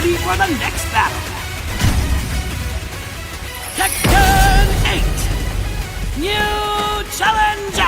ready for the next battle. Tekken 8! New Challenger!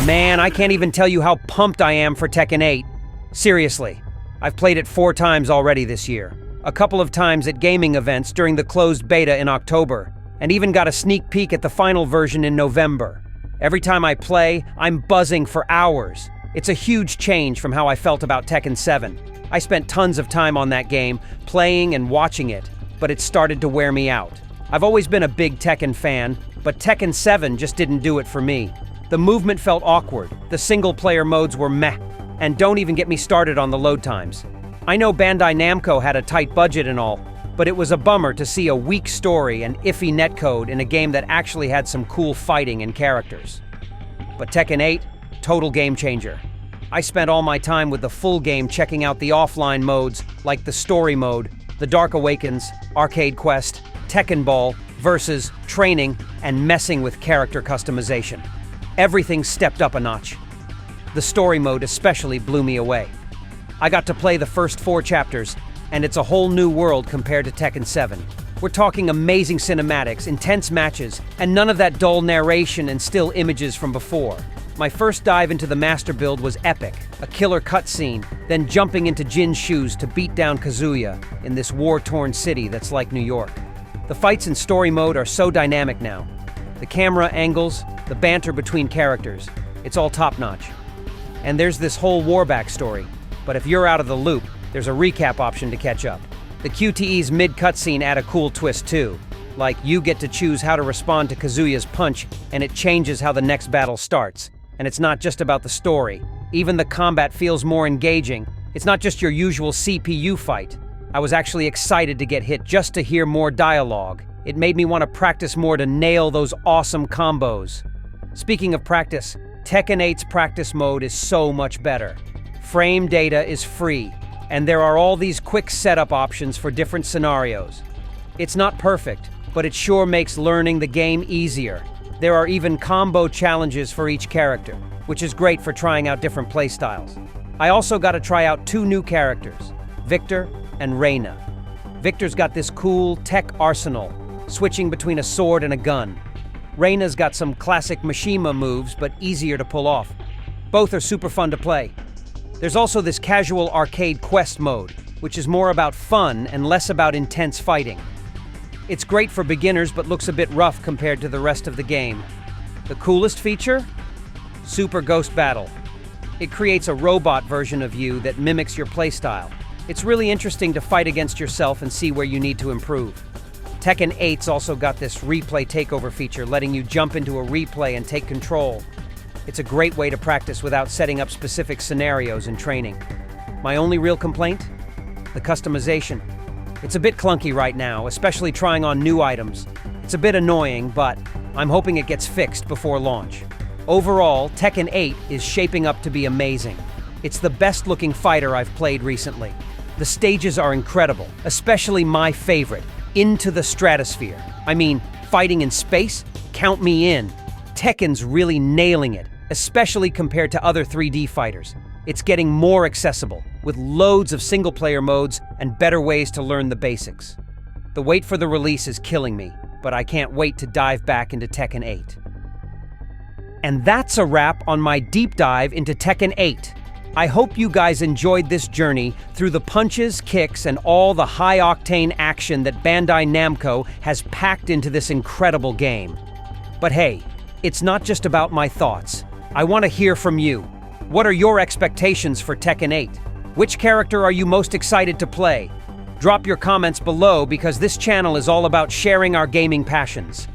Man, I can't even tell you how pumped I am for Tekken 8. Seriously, I've played it 4 times already this year. A couple of times at gaming events during the closed beta in October, and even got a sneak peek at the final version in November. Every time I play, I'm buzzing for hours. It's a huge change from how I felt about Tekken 7. I spent tons of time on that game, playing and watching it, but it started to wear me out. I've always been a big Tekken fan, but Tekken 7 just didn't do it for me. The movement felt awkward, the single-player modes were meh, and don't even get me started on the load times. I know Bandai Namco had a tight budget and all, but it was a bummer to see a weak story and iffy netcode in a game that actually had some cool fighting and characters. But Tekken 8, total game changer. I spent all my time with the full game checking out the offline modes like the story mode, the Dark Awakens, Arcade Quest, Tekken Ball, Versus, Training, and messing with character customization. Everything stepped up a notch. The story mode especially blew me away. I got to play the first 4 chapters, and it's a whole new world compared to Tekken 7. We're talking amazing cinematics, intense matches, and none of that dull narration and still images from before. My first dive into the master build was epic, a killer cutscene, then jumping into Jin's shoes to beat down Kazuya in this war-torn city that's like New York. The fights in story mode are so dynamic now. The camera angles, the banter between characters, it's all top-notch. And there's this whole war backstory, but if you're out of the loop, there's a recap option to catch up. The QTE's mid-cutscene add a cool twist too. Like, you get to choose how to respond to Kazuya's punch, and it changes how the next battle starts. And it's not just about the story. Even the combat feels more engaging. It's not just your usual CPU fight. I was actually excited to get hit just to hear more dialogue. It made me want to practice more to nail those awesome combos. Speaking of practice, Tekken 8's practice mode is so much better. Frame data is free, and there are all these quick setup options for different scenarios. It's not perfect, but it sure makes learning the game easier. There are even combo challenges for each character, which is great for trying out different playstyles. I also got to try out 2 new characters, Victor and Reina. Victor's got this cool tech arsenal, switching between a sword and a gun. Reina's got some classic Mishima moves, but easier to pull off. Both are super fun to play. There's also this casual arcade quest mode, which is more about fun and less about intense fighting. It's great for beginners, but looks a bit rough compared to the rest of the game. The coolest feature? Super Ghost Battle. It creates a robot version of you that mimics your playstyle. It's really interesting to fight against yourself and see where you need to improve. Tekken 8's also got this replay takeover feature, letting you jump into a replay and take control. It's a great way to practice without setting up specific scenarios in training. My only real complaint? The customization. It's a bit clunky right now, especially trying on new items. It's a bit annoying, but I'm hoping it gets fixed before launch. Overall, Tekken 8 is shaping up to be amazing. It's the best-looking fighter I've played recently. The stages are incredible, especially my favorite, Into the Stratosphere. I mean, fighting in space? Count me in. Tekken's really nailing it, especially compared to other 3D fighters. It's getting more accessible, with loads of single-player modes and better ways to learn the basics. The wait for the release is killing me, but I can't wait to dive back into Tekken 8. And that's a wrap on my deep dive into Tekken 8. I hope you guys enjoyed this journey through the punches, kicks, and all the high-octane action that Bandai Namco has packed into this incredible game. But hey, it's not just about my thoughts. I want to hear from you. What are your expectations for Tekken 8? Which character are you most excited to play? Drop your comments below because this channel is all about sharing our gaming passions.